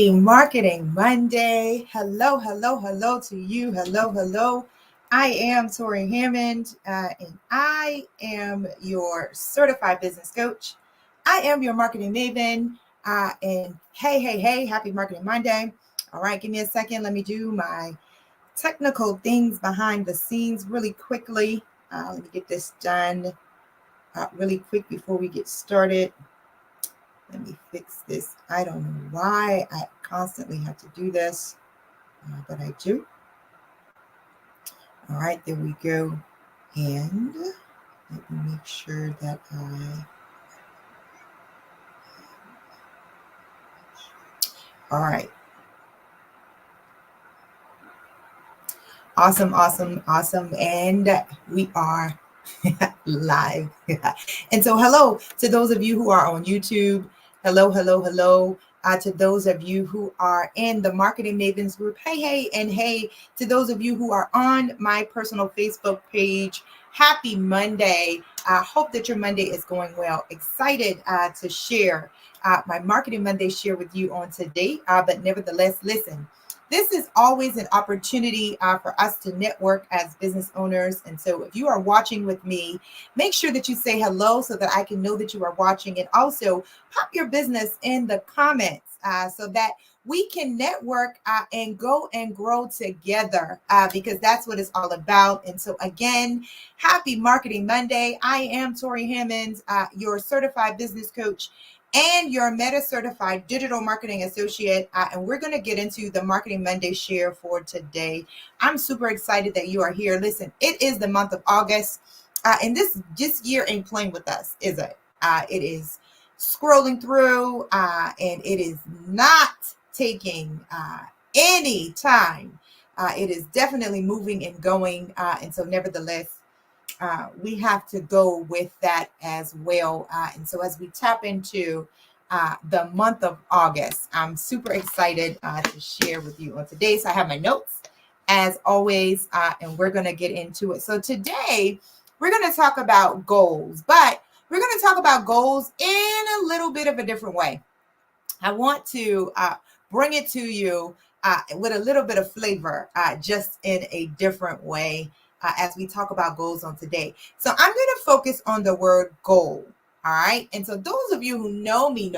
Happy Marketing Monday. Hello, hello, hello to you. Hello, hello. I am Torri Hammond, and I am your certified business coach. I am your marketing maven. And hey, happy Marketing Monday. All right, give me a second. Let me do my technical things behind the scenes really quickly. Let me get this done really quick before we get started. Let me fix this. I don't know why I constantly have to do this, but I do. All right, there we go. And let me make sure that all right. Awesome. And we are live. And so hello to those of you who are on YouTube. Hello. To those of you who are in the Marketing Mavens group. Hey, and hey, to those of you who are on my personal Facebook page. Happy Monday. I hope that your Monday is going well. Excited to share my Marketing Monday share with you on today. But nevertheless, listen. This is always an opportunity for us to network as business owners. And so if you are watching with me, make sure that you say hello so that I can know that you are watching. And also pop your business in the comments so that we can network and go and grow together because that's what it's all about. And so again, happy Marketing Monday. I am Torri Hammond, your certified business coach and your Meta Certified Digital Marketing Associate. And we're going to get into the Marketing Monday share for today. I'm super excited that you are here. Listen, it is the month of August. And this year ain't playing with us, is it? It is scrolling through and it is not taking any time. It is definitely moving and going. And so nevertheless, we have to go with that as well. And so as we tap into the month of August, I'm super excited to share with you on today. So I have my notes as always, and we're going to get into it. So today we're going to talk about goals, but we're going to talk about goals in a little bit of a different way. I want to bring it to you with a little bit of flavor, just in a different way. As we talk about goals on today. So I'm going to focus on the word goal. All right. And so those of you who know me,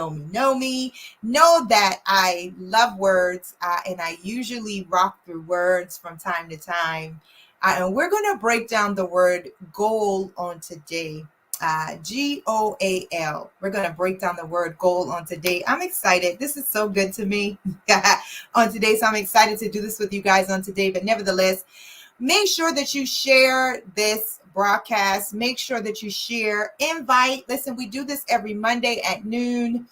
know that I love words and I usually rock through words from time to time. And we're going to break down the word goal on today. GOAL. We're going to break down the word goal on today. I'm excited. This is so good to me on today. So I'm excited to do this with you guys on today. But nevertheless, make sure that you share this broadcast. Make sure that you share, invite. Listen, we do this every Monday at noon.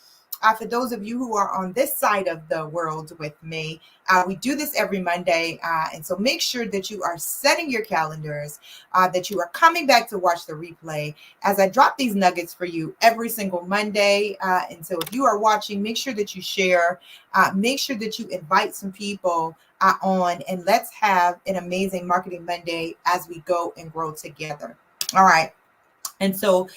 For those of you who are on this side of the world with me, we do this every Monday. And so make sure that you are setting your calendars, that you are coming back to watch the replay as I drop these nuggets for you every single Monday. And so if you are watching, make sure that you share, make sure that you invite some people on, and let's have an amazing Marketing Monday as we go and grow together. All right. And so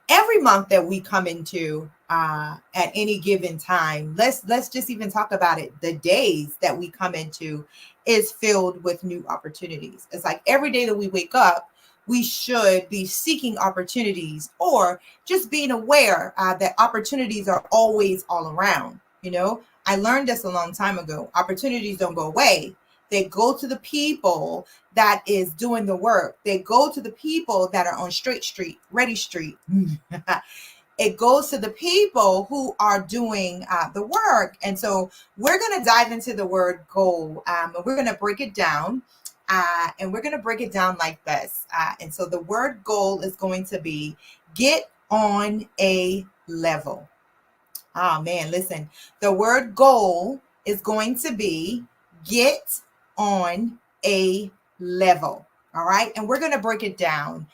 every month that we come into at any given time, let's just even talk about it. The days that we come into is filled with new opportunities. It's like every day that we wake up, we should be seeking opportunities or just being aware that opportunities are always all around. You know, I learned this a long time ago. Opportunities don't go away. They go to the people that is doing the work. They go to the people that are on Straight Street, Ready Street. It goes to the people who are doing the work. And so we're going to dive into the word goal. And we're going to break it down. And we're going to break it down like this. And so the word goal is going to be get on a level. Oh, man, listen. The word goal is going to be get on a level. All right. And we're going to break it down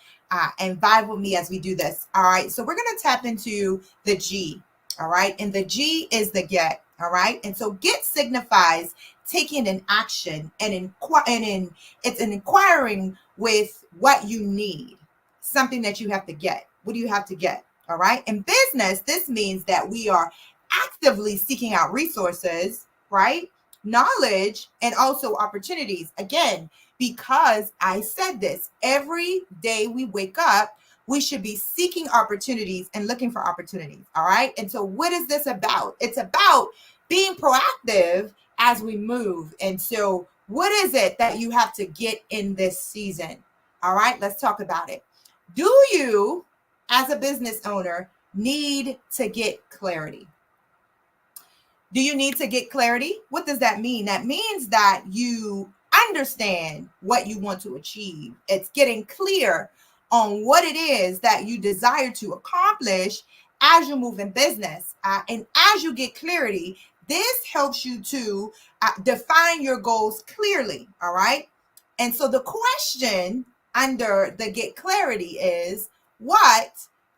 and vibe with me as we do this. All right. So we're going to tap into the G. All right. And the G is the get. All right. And so get signifies taking an action and it's an inquiring with what you need, something that you have to get. What do you have to get? All right. In business, this means that we are actively seeking out resources right? Knowledge and also opportunities. Again, because I said this, every day we wake up, we should be seeking opportunities and looking for opportunities. All right. And so, what is this about? It's about being proactive as we move. And so, what is it that you have to get in this season? All right. Let's talk about it. Do you, as a business owner, need to get clarity? Do you need to get clarity? What does that mean? That means that you understand what you want to achieve. It's getting clear on what it is that you desire to accomplish as you move in business. And as you get clarity, this helps you to define your goals clearly. All right. And so the question under the get clarity is, what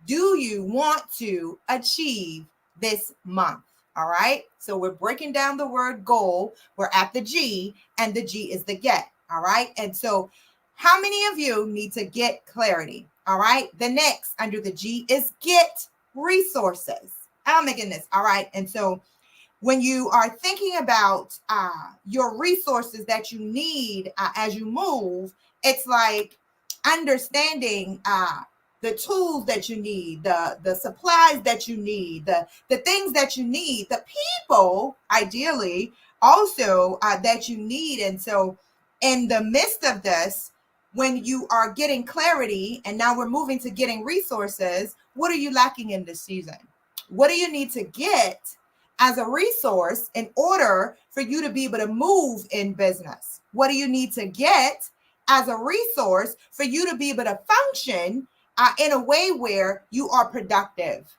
do you want to achieve this month? All right. So we're breaking down the word goal. We're at the G, and the G is the get. All right. And so how many of you need to get clarity? All right. The next under the G is get resources. Oh my goodness. All right. And so when you are thinking about your resources that you need as you move, it's like understanding the tools that you need, the supplies that you need, the things that you need, the people, ideally, also that you need. And so in the midst of this, when you are getting clarity, and now we're moving to getting resources, what are you lacking in this season? What do you need to get as a resource in order for you to be able to move in business? What do you need to get as a resource for you to be able to function in a way where you are productive?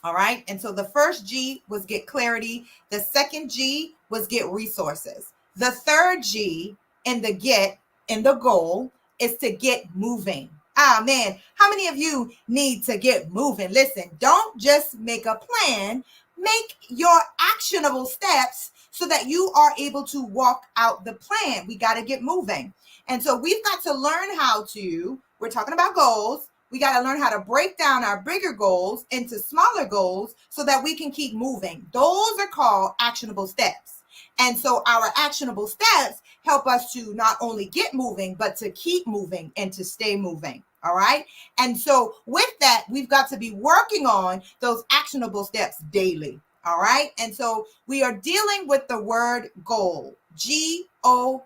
All right. And so the first G was get clarity. The second G was get resources. The third G in the get, in the goal, is to get moving. Ah, man, how many of you need to get moving? Listen, don't just make a plan, make your actionable steps so that you are able to walk out the plan. We got to get moving. And so we've got to learn how to, we're talking about goals. We got to learn how to break down our bigger goals into smaller goals so that we can keep moving. Those are called actionable steps. And so our actionable steps help us to not only get moving, but to keep moving and to stay moving. All right. And so with that, we've got to be working on those actionable steps daily. All right. And so we are dealing with the word goal, Goal.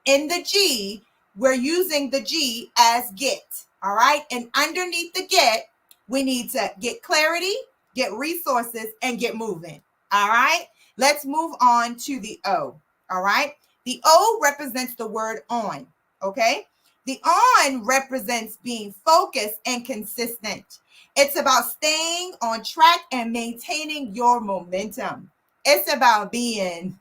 In the G, we're using the G as get. All right. And underneath the get, we need to get clarity, get resources, and get moving. All right. Let's move on to the O. All right. The O represents the word on. Okay. The on represents being focused and consistent. It's about staying on track and maintaining your momentum. It's about being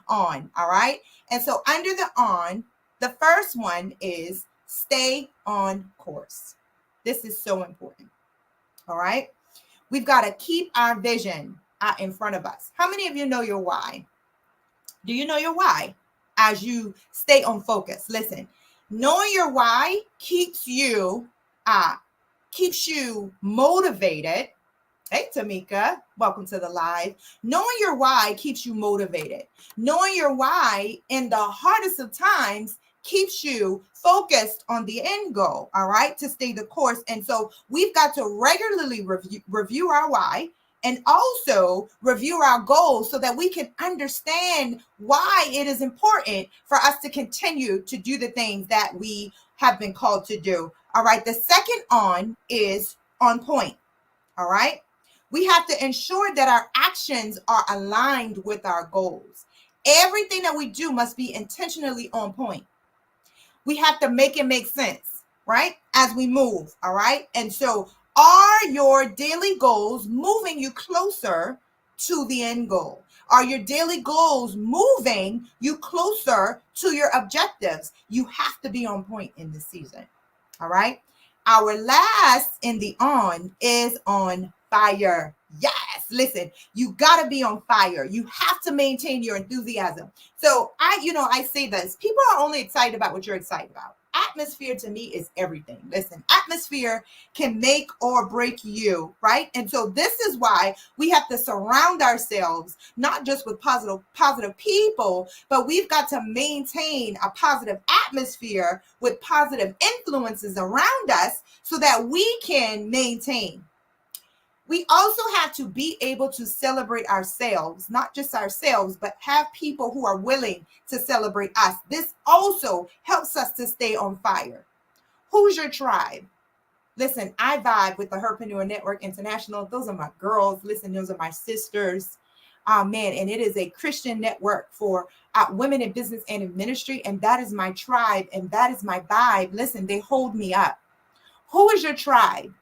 on. All right. And so under the on, the first one is stay on course. This is so important. All right. We've got to keep our vision in front of us. How many of you know your why? Do you know your why as you stay on focus? Listen, knowing your why keeps you motivated. Hey, Tamika, welcome to the live. Knowing your why keeps you motivated. Knowing your why in the hardest of times keeps you focused on the end goal, all right, to stay the course. And so we've got to regularly review our why and also review our goals so that we can understand why it is important for us to continue to do the things that we have been called to do. All right. The second on is on point. All right. We have to ensure that our actions are aligned with our goals. Everything that we do must be intentionally on point. We have to make it make sense, right? As we move. All right. And so are your daily goals moving you closer to the end goal? Are your daily goals moving you closer to your objectives? You have to be on point in this season. All right. Our last in the on is on fire. Yes. Listen, you got to be on fire. You have to maintain your enthusiasm. So I say this, people are only excited about what you're excited about. atmosphere to me is everything. Listen, atmosphere can make or break you, right? And so this is why we have to surround ourselves not just with positive people, but we've got to maintain a positive atmosphere with positive influences around us so that we can maintain. We also have to be able to celebrate ourselves, not just ourselves, but have people who are willing to celebrate us. This also helps us to stay on fire. Who's your tribe? Listen, I vibe with the Herpreneur Network International. Those are my girls. Listen, those are my sisters. Man, and it is a Christian network for women in business and in ministry. And that is my tribe. And that is my vibe. Listen, they hold me up. Who is your tribe?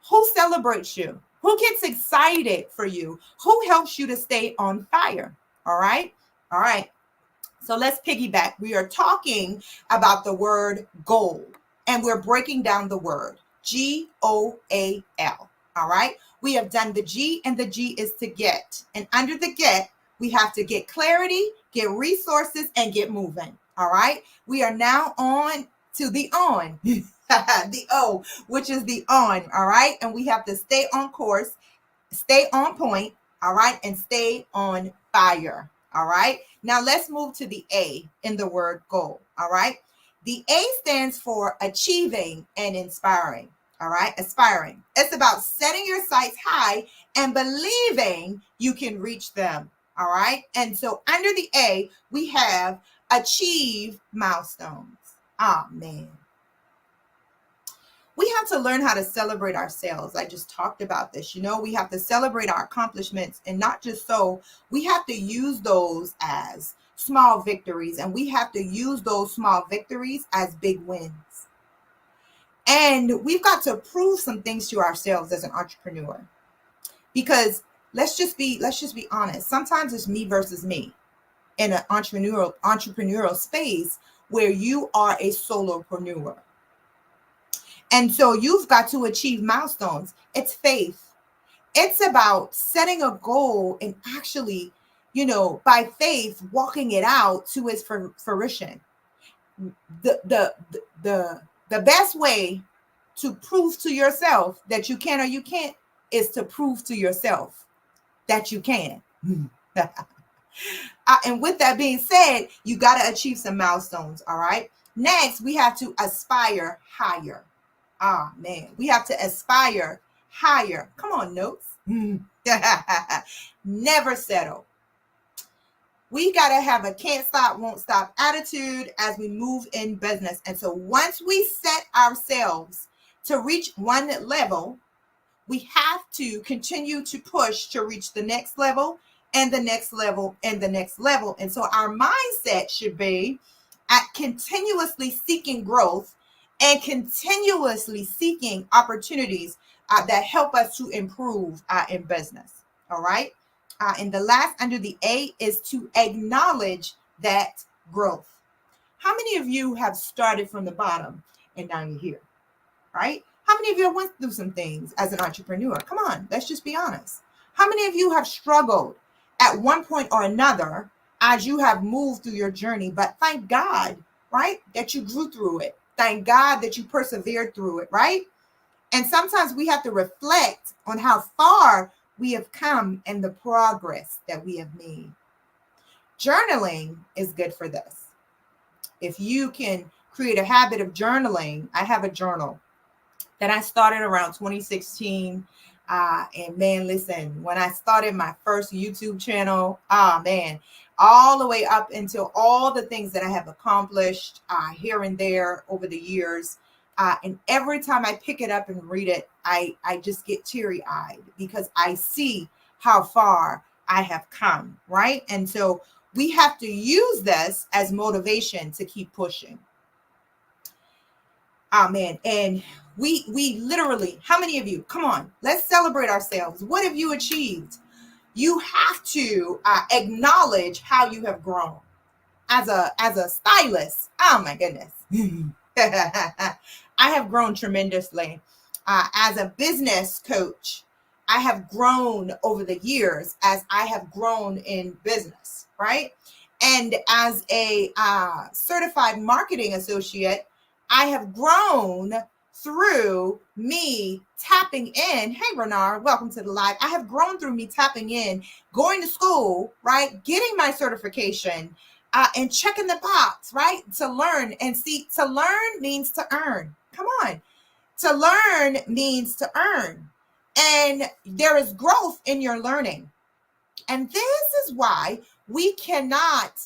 Who celebrates you? Who gets excited for you? Who helps you to stay on fire? All right. All right. So let's piggyback. We are talking about the word goal, and we're breaking down the word GOAL. All right. We have done the G, and the G is to get. And under the get, we have to get clarity, get resources, and get moving. All right. We are now on to the on. The O, which is the on. All right. And we have to stay on course, stay on point. All right. And stay on fire. All right. Now let's move to the A in the word goal. All right. The A stands for achieving and inspiring. All right. Aspiring. It's about setting your sights high and believing you can reach them. All right. And so under the A, we have achieve milestones. Oh, man. We have to learn how to celebrate ourselves. I just talked about this. You know, we have to celebrate our accomplishments, and not just so, we have to use those as small victories, and we have to use those small victories as big wins. And we've got to prove some things to ourselves as an entrepreneur, because let's just be honest. Sometimes it's me versus me in an entrepreneurial space where you are a solopreneur. And so you've got to achieve milestones. It's faith. It's about setting a goal and actually, you know, by faith, walking it out to its fruition. The best way to prove to yourself that you can or you can't is to prove to yourself that you can. And with that being said, you got to achieve some milestones. All right. Next, we have to aspire higher. Ah, man, we have to aspire higher. Come on, notes. Never settle. We got to have a can't stop, won't stop attitude as we move in business. And so once we set ourselves to reach one level, we have to continue to push to reach the next level and the next level and the next level. And so our mindset should be at continuously seeking growth and continuously seeking opportunities that help us to improve in business. All right. And the last under the A is to acknowledge that growth. How many of you have started from the bottom and now you're here? Right? How many of you went through some things as an entrepreneur? Come on, let's just be honest. How many of you have struggled at one point or another as you have moved through your journey? But thank God, right, that you grew through it. Thank God that you persevered through it, right? And sometimes we have to reflect on how far we have come and the progress that we have made. Journaling is good for this. If you can create a habit of journaling, I have a journal that I started around 2016. And man, listen, when I started my first YouTube channel, man, all the way up until all the things that I have accomplished here and there over the years. And every time I pick it up and read it, I just get teary-eyed because I see how far I have come, right? And so we have to use this as motivation to keep pushing. Amen. And we literally, how many of you, come on, let's celebrate ourselves. What have you achieved? You have to acknowledge how you have grown as a stylist. Oh my goodness. I have grown tremendously. As a business coach, I have grown over the years as I have grown in business, right? And as a certified marketing associate, I have grown through me tapping in. Hey, Renard, welcome to the live. I have grown through me tapping in, going to school, right? Getting my certification and checking the box, right? To learn. And see, to learn means to earn. Come on. To learn means to earn. And there is growth in your learning. And this is why we cannot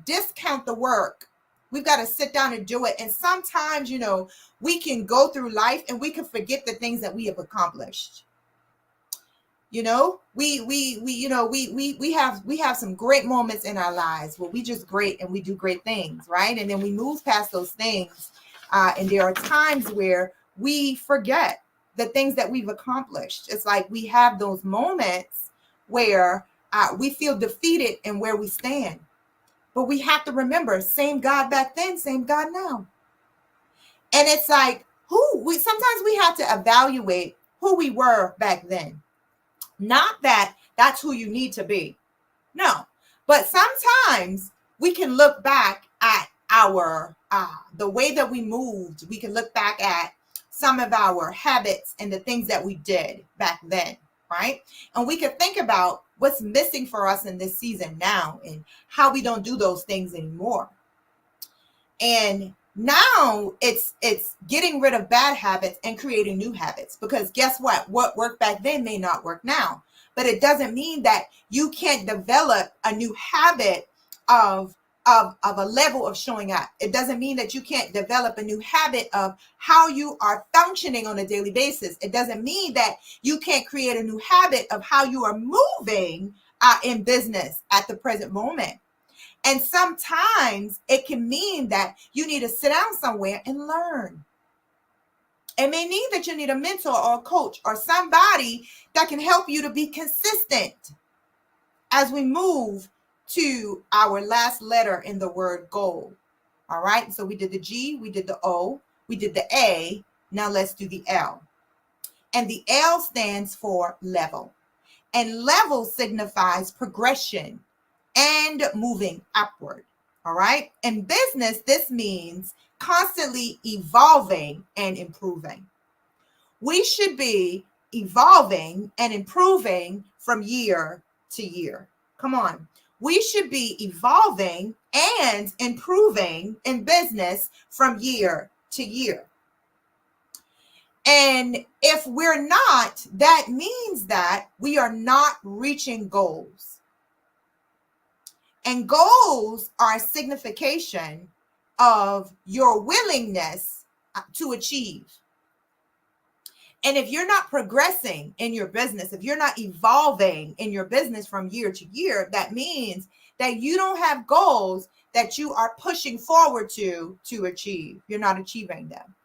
discount the work. We've got to sit down and do it. And sometimes, you know, we can go through life and we can forget the things that we have accomplished. You know, we have some great moments in our lives where we just great and we do great things, right? And then we move past those things. And there are times where we forget the things that we've accomplished. It's like we have those moments where we feel defeated in where we stand. But we have to remember, same God back then, same God now. And it's like, sometimes we have to evaluate who we were back then. Not that that's who you need to be. No. But sometimes we can look back at our, the way that we moved. We can look back at some of our habits and the things that we did back then, right? And we can think about what's missing for us in this season now and how we don't do those things anymore. And now it's getting rid of bad habits and creating new habits, because guess what worked back then may not work now. But it doesn't mean that you can't develop a new habit of a level of showing up. It doesn't mean that you can't develop a new habit of how you are functioning on a daily basis. It doesn't mean that you can't create a new habit of how you are moving in business at the present moment. And sometimes it can mean that you need to sit down somewhere and learn. It may mean that you need a mentor or a coach or somebody that can help you to be consistent as we move to our last letter in the word goal. All right. So we did the G, we did the O, we did the A. Now let's do the L. And the L stands for level. And level signifies progression and moving upward. All right. In business, this means constantly evolving and improving. We should be evolving and improving from year to year. Come on. We should be evolving and improving in business from year to year. And if we're not, that means that we are not reaching goals. And goals are a signification of your willingness to achieve. And if you're not progressing in your business, if you're not evolving in your business from year to year, that means that you don't have goals that you are pushing forward to achieve. You're not achieving them.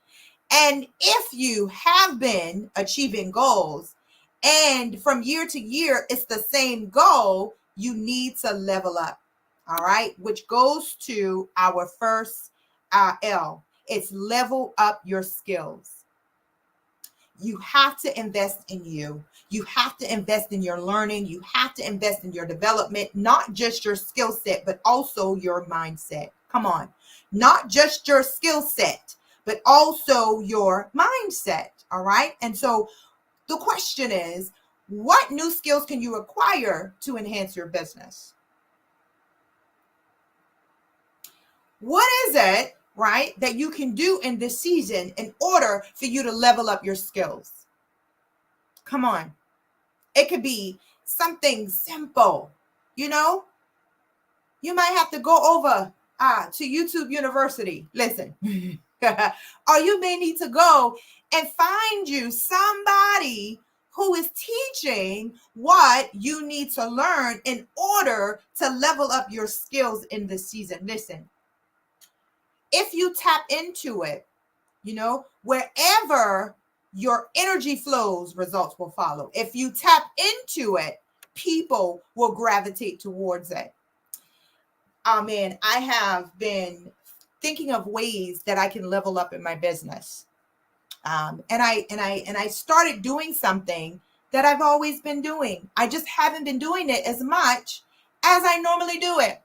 And if you have been achieving goals and from year to year, it's the same goal, you need to level up. All right, which goes to our first L. It's level up your skills. You have to invest in you. You have to invest in your learning. You have to invest in your development, not just your skill set, but also your mindset. Come on, not just your skill set, but also your mindset. All right. And so the question is, what new skills can you acquire to enhance your business? What is it, right, that you can do in this season in order for you to level up your skills? Come on. It could be something simple, you know? You might have to go over to YouTube University. Listen. Or you may need to go and find you somebody who is teaching what you need to learn in order to level up your skills in this season. Listen. If you tap into it, you know, wherever your energy flows, results will follow. If you tap into it, people will gravitate towards it. Man, I have been thinking of ways that I can level up in my business. And I started doing something that I've always been doing. I just haven't been doing it as much as I normally do it.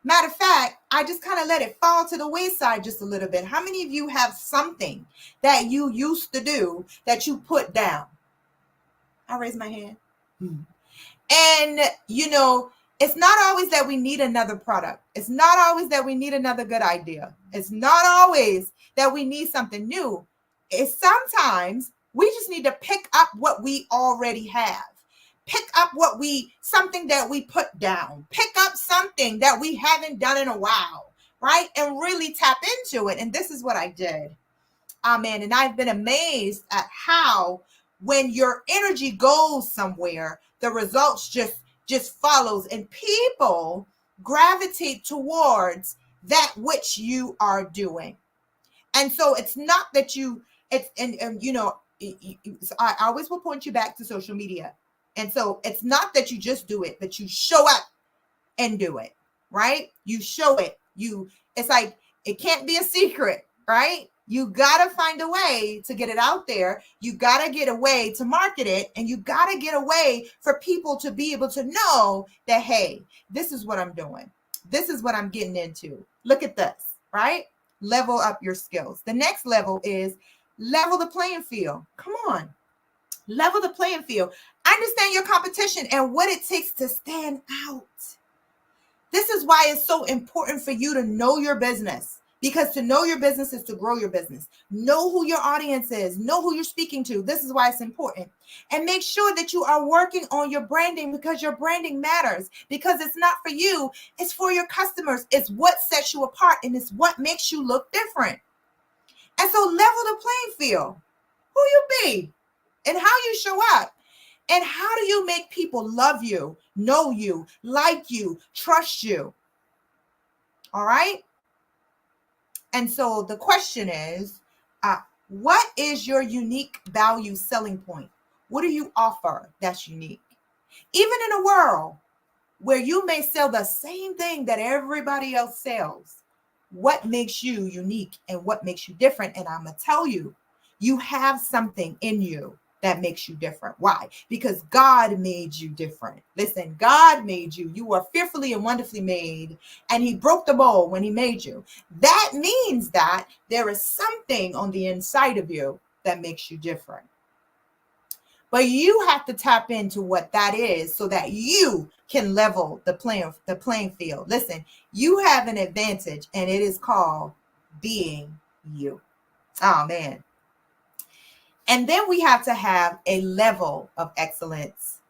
Matter of fact, I just kind of let it fall to the wayside just a little bit. How many of you have something that you used to do that you put down? I raise my hand. And, it's not always that we need another product. It's not always that we need another good idea. It's not always that we need something new. It's sometimes we just need to pick up what we already have. Pick up something that we put down. Pick up something that we haven't done in a while, right? And really tap into it. And this is what I did. Amen. And I've been amazed at how when your energy goes somewhere, the results just follows, and people gravitate towards that which you are doing. And so it's not that I always will point you back to social media. And so it's not that you just do it, but you show up and do it, right? You show it. It's like, it can't be a secret, right? You got to find a way to get it out there. You got to get a way to market it. And you got to get a way for people to be able to know that, hey, this is what I'm doing. This is what I'm getting into. Look at this, right? Level up your skills. The next level is level the playing field. Come on. Level the playing field. Understand your competition and what it takes to stand out. This is why it's so important for you to know your business. Because to know your business is to grow your business. Know who your audience is. Know who you're speaking to. This is why it's important. And make sure that you are working on your branding, because your branding matters. Because it's not for you. It's for your customers. It's what sets you apart, and it's what makes you look different. And so level the playing field. Who you be and how you show up. And how do you make people love you, know you, like you, trust you? All right? And so the question is, what is your unique value selling point? What do you offer that's unique? Even in a world where you may sell the same thing that everybody else sells, what makes you unique and what makes you different? And I'm going to tell you, you have something in you that makes you different. Why? Because God made you different. Listen, God made you. You were fearfully and wonderfully made, and he broke the mold when he made you. That means that there is something on the inside of you that makes you different. But you have to tap into what that is so that you can level the playing field. Listen, you have an advantage, and it is called being you. Oh, man. And then we have to have a level of excellence.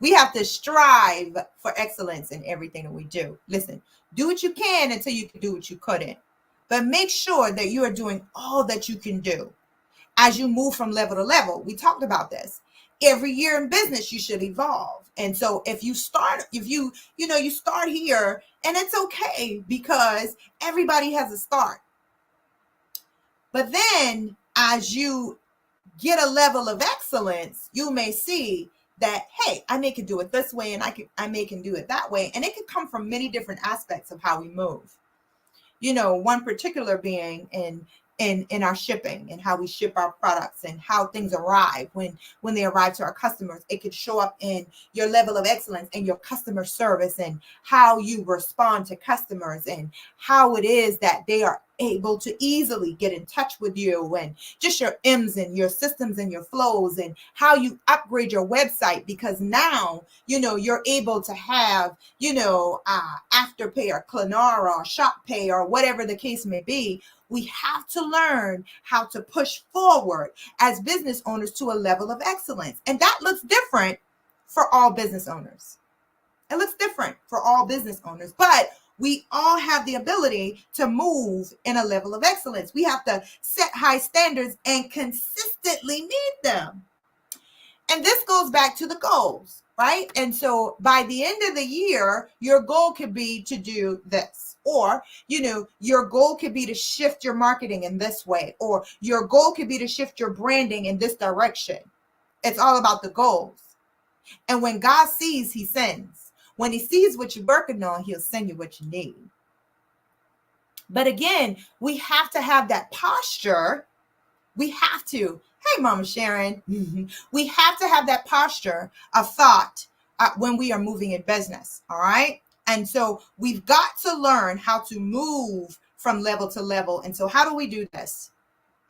We have to strive for excellence in everything that we do. Listen, do what you can until you can do what you couldn't. But make sure that you are doing all that you can do as you move from level to level. We talked about this. Every year in business, you should evolve. And so if you start here, and it's okay because everybody has a start. But then as you get a level of excellence, you may see that, hey, I may can do it this way, and I may can do it that way. And it can come from many different aspects of how we move. One particular being in our shipping and how we ship our products and how things arrive when they arrive to our customers. It could show up in your level of excellence and your customer service and how you respond to customers and how it is that they are able to easily get in touch with you, and just your M's and your systems and your flows, and how you upgrade your website, because now you're able to have Afterpay or Klarna or ShopPay or whatever the case may be. We have to learn how to push forward as business owners to a level of excellence, and that looks different for all business owners. It looks different for all business owners, but we all have the ability to move in a level of excellence. We have to set high standards and consistently meet them. And this goes back to the goals, right? And so by the end of the year, your goal could be to do this, or, your goal could be to shift your marketing in this way, or your goal could be to shift your branding in this direction. It's all about the goals. And when God sees, he sends. When he sees what you're working on, he'll send you what you need. But again, we have to have that posture. We have to. Hey, Mama Sharon. We have to have that posture of thought when we are moving in business. All right. And so we've got to learn how to move from level to level. And so how do we do this?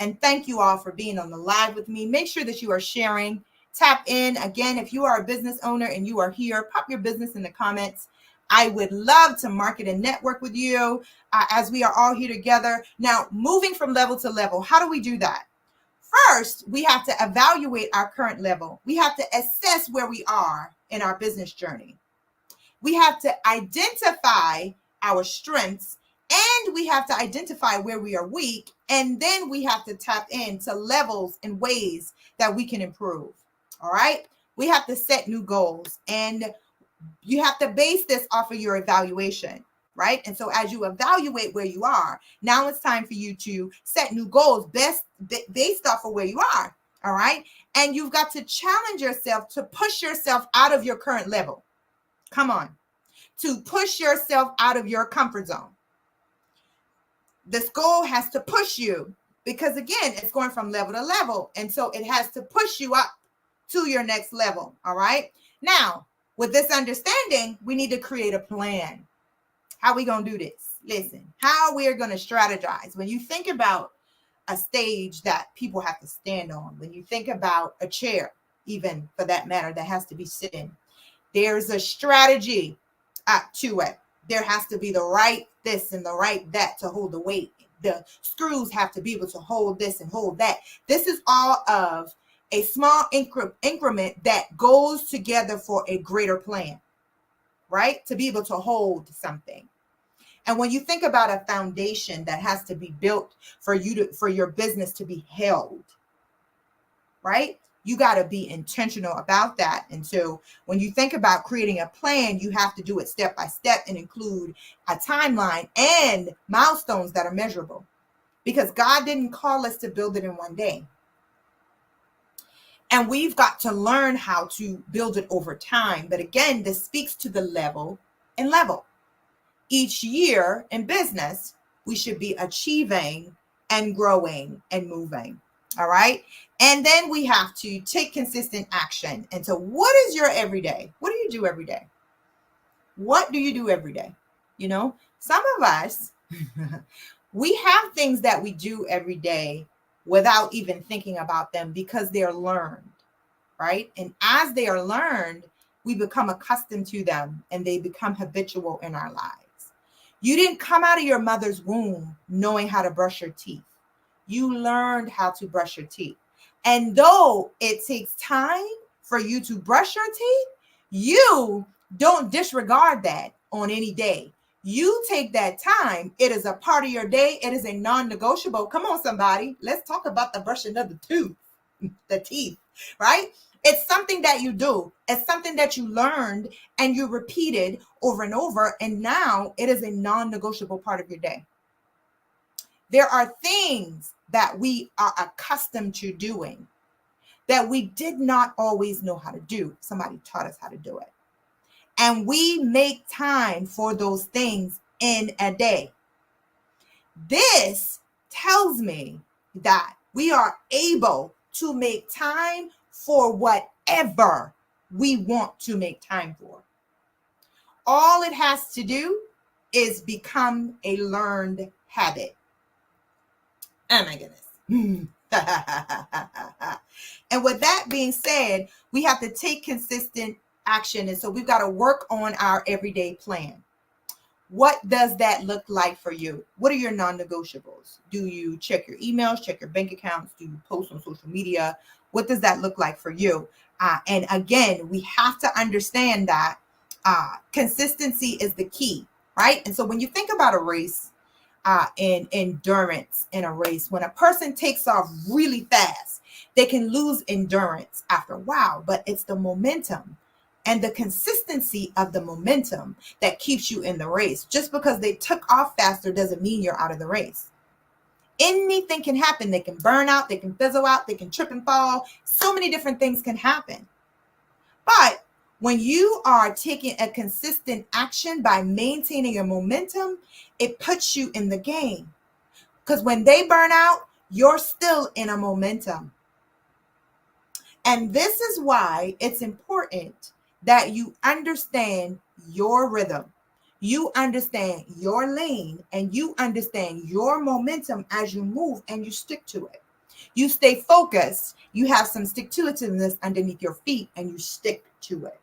And thank you all for being on the live with me. Make sure that you are sharing. Tap in. Again, if you are a business owner and you are here, pop your business in the comments. I would love to market and network with you as we are all here together. Now, moving from level to level, how do we do that? First, we have to evaluate our current level. We have to assess where we are in our business journey. We have to identify our strengths, and we have to identify where we are weak. And then we have to tap into levels and ways that we can improve. All right. We have to set new goals, and you have to base this off of your evaluation. Right. And so as you evaluate where you are, now it's time for you to set new goals based off of where you are. All right. And you've got to challenge yourself to push yourself out of your current level. Come on. To push yourself out of your comfort zone. This goal has to push you because, again, it's going from level to level. And so it has to push you up to your next level. All right. Now, with this understanding, we need to create a plan. How are we going to do this? Listen, how we're going to strategize. When you think about a stage that people have to stand on, when you think about a chair, even for that matter, that has to be sitting, there's a strategy to it. There has to be the right this and the right that to hold the weight. The screws have to be able to hold this and hold that. This is all of a small increment that goes together for a greater plan, right? To be able to hold something. And when you think about a foundation that has to be built for your business to be held, right? You got to be intentional about that. And so when you think about creating a plan, you have to do it step by step and include a timeline and milestones that are measurable, because God didn't call us to build it in one day. And we've got to learn how to build it over time. But again, this speaks to the level and level. Each year in business, we should be achieving and growing and moving. All right. And then we have to take consistent action. And so what is your everyday? What do you do every day? What do you do every day? You know, some of us, we have things that we do every day without even thinking about them because they're learned, right? And as they are learned, we become accustomed to them and they become habitual in our lives. You didn't come out of your mother's womb knowing how to brush your teeth. You learned how to brush your teeth. And though it takes time for you to brush your teeth, you don't disregard that on any day. You take that time. It is a part of your day. It is a non-negotiable. Come on, somebody. Let's talk about the brushing of the teeth, right? It's something that you do. It's something that you learned and you repeated over and over. And now it is a non-negotiable part of your day. There are things that we are accustomed to doing that we did not always know how to do. Somebody taught us how to do it. And we make time for those things in a day. This tells me that we are able to make time for whatever we want to make time for. All it has to do is become a learned habit. Oh my goodness. And with that being said, we have to take consistent action. And so we've got to work on our everyday plan. What does that look like for you? What are your non-negotiables? Do you check your emails, check your bank accounts? Do you post on social media? What does that look like for you? And again, we have to understand that consistency is the key, right? And so when you think about a race, in endurance in a race, when a person takes off really fast, they can lose endurance after a while, but it's the momentum and the consistency of the momentum that keeps you in the race. Just because they took off faster doesn't mean you're out of the race. Anything can happen. They can burn out, they can fizzle out, they can trip and fall. So many different things can happen. But when you are taking a consistent action by maintaining a momentum, it puts you in the game. Because when they burn out, you're still in a momentum. And this is why it's important that you understand your rhythm. You understand your lane and you understand your momentum as you move and you stick to it. You stay focused. You have some stick to itiveness underneath your feet and you stick to it.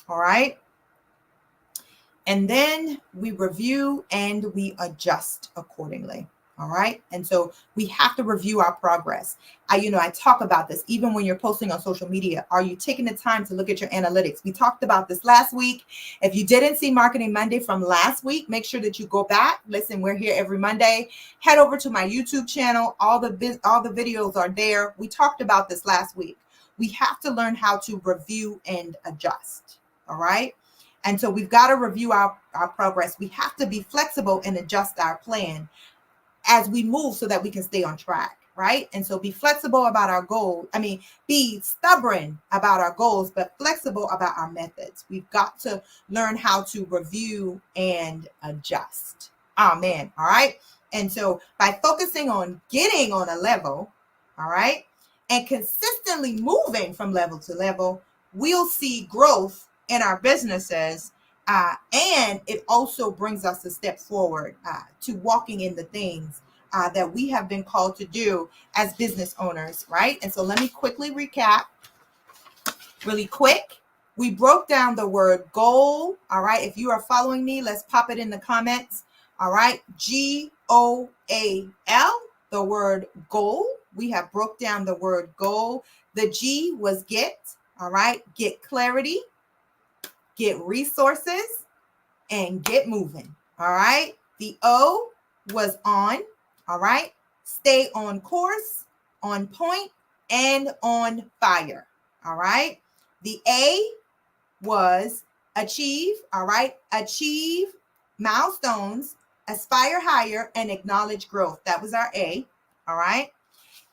All right. And then we review and we adjust accordingly. All right. And so we have to review our progress. I talk about this even when you're posting on social media. Are you taking the time to look at your analytics? We talked about this last week. If you didn't see Marketing Monday from last week, make sure that you go back. Listen, we're here every Monday. Head over to my YouTube channel. All the videos are there. We talked about this last week. We have to learn how to review and adjust. All right. And so we've got to review our progress. We have to be flexible and adjust our plan as we move so that we can stay on track, right? And so be flexible about our goal. Be stubborn about our goals, but flexible about our methods. We've got to learn how to review and adjust. Amen. All right. And so by focusing on getting on a level, all right, and consistently moving from level to level, we'll see growth in our businesses, and it also brings us a step forward to walking in the things that we have been called to do as business owners, right? And so let me quickly recap really quick. We broke down the word goal, all right? If you are following me, let's pop it in the comments, all right? GOAL, the word goal. We have broke down the word goal. The G was get, all right? Get clarity, get resources, and get moving. All right. The O was on. All right. Stay on course, on point, and on fire. All right. The A was achieve. All right. Achieve milestones, aspire higher, and acknowledge growth. That was our A. All right.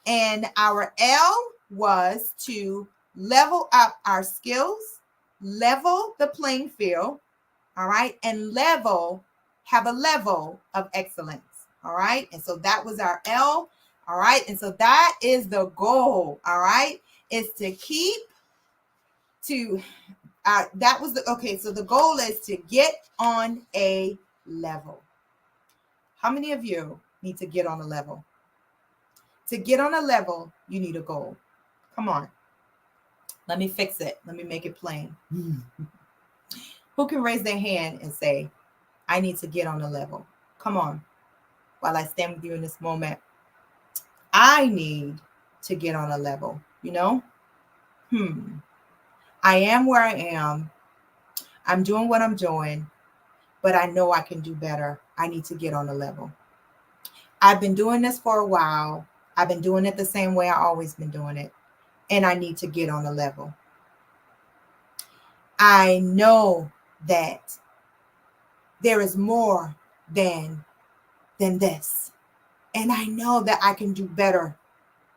And our L was to level up our skills, level the playing field, all right, and have a level of excellence, all right? And so that was our L, all right? And so that is the goal, all right? Is to keep to, so the goal is to get on a level. How many of you need to get on a level? To get on a level, you need a goal. Come on. Let me fix it. Let me make it plain. Who can raise their hand and say, I need to get on a level? Come on. While I stand with you in this moment, I need to get on a level, I am where I am. I'm doing what I'm doing, but I know I can do better. I need to get on a level. I've been doing this for a while. I've been doing it the same way I always been doing it. And I need to get on a level. I know that there is more than this. And I know that I can do better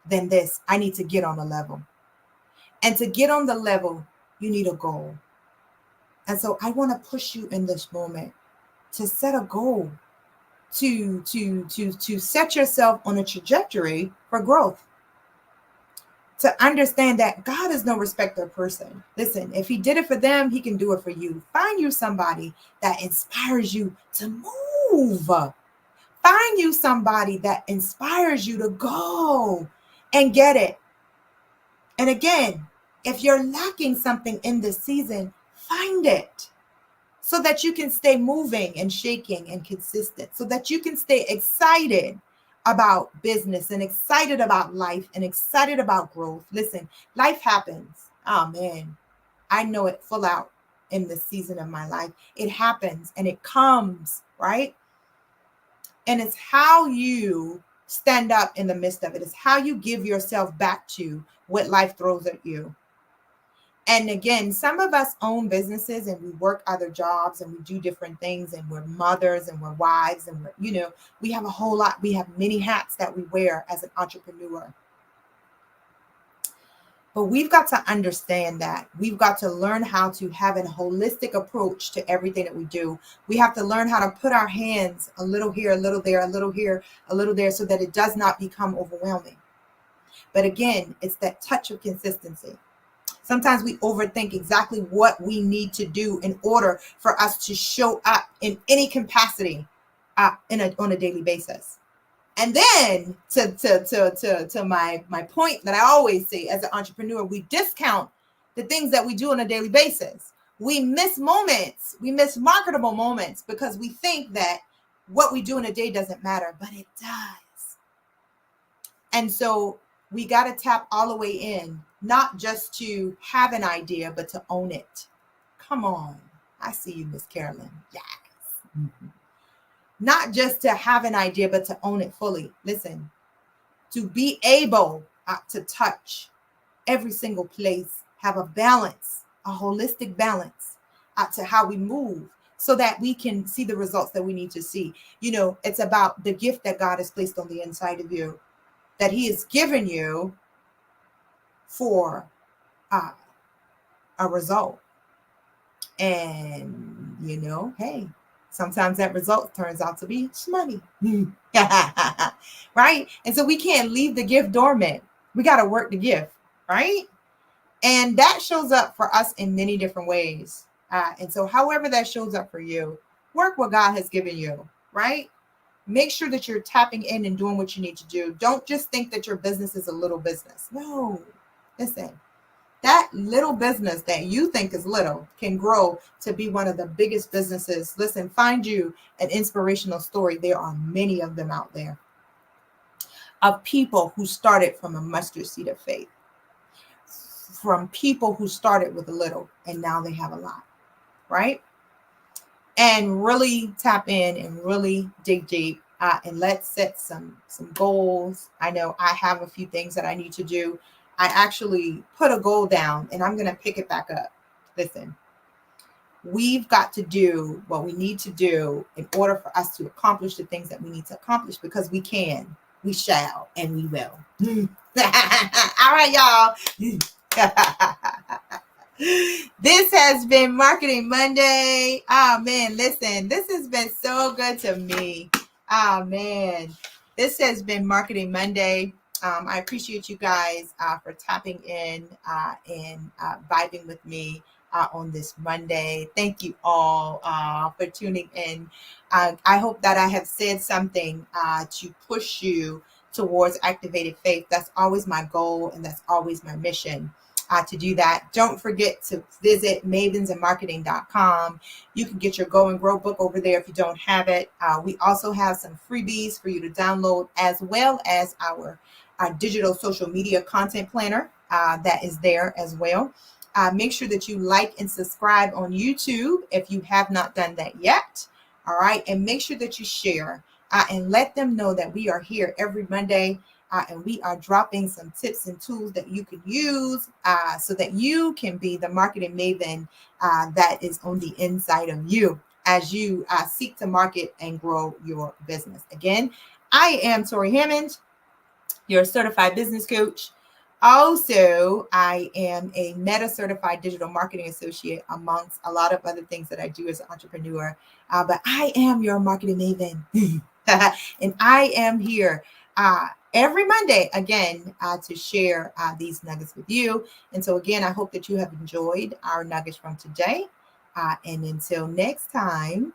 than this. I need to get on a level. And to get on the level, you need a goal. And so I want to push you in this moment to set a goal, to set yourself on a trajectory for growth. To understand that God is no respecter of person. Listen, if he did it for them, he can do it for you. Find you somebody that inspires you to move. Find you somebody that inspires you to go and get it. And again, if you're lacking something in this season, find it so that you can stay moving and shaking and consistent, so that you can stay excited about business and excited about life and excited about growth. Listen, life happens. Oh man, I know it full out in this season of my life. It happens and it comes, right? And it's how you stand up in the midst of it. It's how you give yourself back to what life throws at you. And again, some of us own businesses and we work other jobs and we do different things and we're mothers and we're wives and we have a whole lot. We have many hats that we wear as an entrepreneur. But we've got to understand that we've got to learn how to have a holistic approach to everything that we do. We have to learn how to put our hands a little here, a little there, a little here, a little there, so that it does not become overwhelming. But again, it's that touch of consistency. Sometimes we overthink exactly what we need to do in order for us to show up in any capacity on a daily basis. And then to my point that I always say as an entrepreneur, we discount the things that we do on a daily basis. We miss moments, we miss marketable moments because we think that what we do in a day doesn't matter, but it does. And so we got to tap all the way in, not just to have an idea, but to own it. Come on. I see you, Miss Carolyn. Yes. Mm-hmm. Not just to have an idea, but to own it fully. Listen, to be able to touch every single place, have a balance, a holistic balance to how we move so that we can see the results that we need to see. You know, it's about the gift that God has placed on the inside of you, that he has given you for a result. And, you know, hey, sometimes that result turns out to be money. Right? And so we can't leave the gift dormant. We got to work the gift, right? And that shows up for us in many different ways. And so however that shows up for you, work what God has given you, right? Make sure that you're tapping in and doing what you need to do. Don't just think that your business is a little business. No, listen, that little business that you think is little can grow to be one of the biggest businesses. Listen, find you an inspirational story. There are many of them out there of people who started from a mustard seed of faith, from people who started with a little and now they have a lot, right? And really tap in and really dig deep and let's set some goals. I know I have a few things that I need to do. I actually put a goal down and I'm going to pick it back up. Listen, we've got to do what we need to do in order for us to accomplish the things that we need to accomplish, because we can, we shall, and we will. All right, y'all. This has been Marketing Monday. Oh man, listen, this has been so good to me. Oh man, this has been Marketing Monday. I appreciate you guys for tapping in and vibing with me on this Monday. Thank you all for tuning in. I hope that I have said something to push you towards activated faith. That's always my goal and that's always my mission. To do that, don't forget to visit mavensandmarketing.com. You can get your Go and Grow book over there if you don't have it. We also have some freebies for you to download, as well as our digital social media content planner that is there as well. Make sure that you like and subscribe on YouTube if you have not done that yet. All right. And make sure that you share and let them know that we are here every Monday. And we are dropping some tips and tools that you can use so that you can be the marketing maven that is on the inside of you as you seek to market and grow your business. Again, I am Torri Hammond, your certified business coach. Also, I am a Meta certified digital marketing associate, amongst a lot of other things that I do as an entrepreneur. But I am your marketing maven. And I am here every Monday, again, to share these nuggets with you. And so, again, I hope that you have enjoyed our nuggets from today. And until next time,